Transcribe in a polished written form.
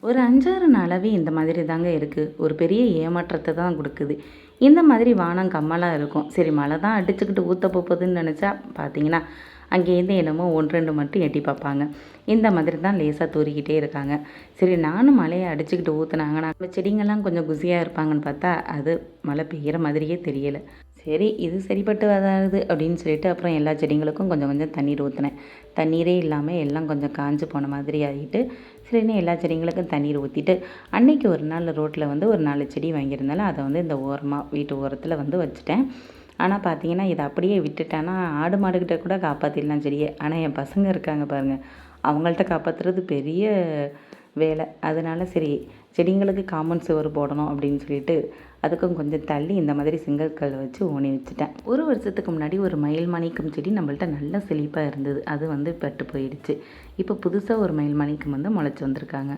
ஒரு 5, 6 நாளாவே இந்த மாதிரி தாங்க இருக்குது. ஒரு பெரிய ஏமாற்றத்த தான் குடுக்குது. இந்த மாதிரி வானம் கம்மலா இருக்கும். சரி மழை தான் அடிச்சுக்கிட்டு ஊத்த போகுதுன்னு நெனச்சா, பார்த்தீங்கன்னா, அங்கேருந்து என்னமோ 1, 2 மட்டும் எட்டி பார்ப்பாங்க. இந்த மாதிரி தான் லேசா தூறிக்கிட்டே இருக்காங்க. சரி நானும் மழைய அடிச்சுக்கிட்டு ஊத்துனாங்கன்னா, நம்ம செடிங்கலாம் கொஞ்சம் குஷியா இருப்பாங்கன்னு பார்த்தா, அது மழை பெய்யிற மாதிரியே தெரியல. சரி இது சரிப்பட்டு வராது அப்படின்னு சொல்லிட்டு, அப்புறம் எல்லா செடிங்களுக்கும் கொஞ்சம் கொஞ்சம் தண்ணீர் ஊத்துனேன். தண்ணீரே இல்லாம எல்லாம் கொஞ்சம் காஞ்சு போன மாதிரி ஆயிட்டு, சரின்னு எல்லா செடிங்களுக்கும் தண்ணீர் ஊத்திட்டு, அன்னைக்கு ஒரு நாள் ரோட்ல வந்து ஒரு 4 செடி வாங்கியிருந்தாலும், அத வந்து இந்த ஓரமா வீட்டு ஓரத்துல வந்து வச்சுட்டேன். ஆனா பார்த்தீங்கன்னா, இத அப்படியே விட்டுட்டேன்னா, ஆடு மாடுகிட்ட கூட காப்பாத்திடலாம் செடிய. ஆனா என் பசங்க இருக்காங்க பாருங்க, அவங்கள்ட்ட காப்பாத்துறது பெரிய வேலை. அதனால சரி செடிங்களுக்கு காம்பவுண்ட் சுவர் போடணும் அப்படின்னு சொல்லிட்டு, அதுக்கும் கொஞ்சம் தள்ளி இந்த மாதிரி செங்கல் கல் வச்சு ஊனி வச்சுட்டேன். 1 வருஷத்துக்கு முன்னாடி ஒரு மயில் மாணிக்கம் செடி நம்மள்ட்ட நல்லா செழிப்பா இருந்தது. அது வந்து பட்டு போயிடுச்சு. இப்போ புதுசா ஒரு மயில் மாணிக்கம் வந்து முளைச்சு வந்திருக்காங்க.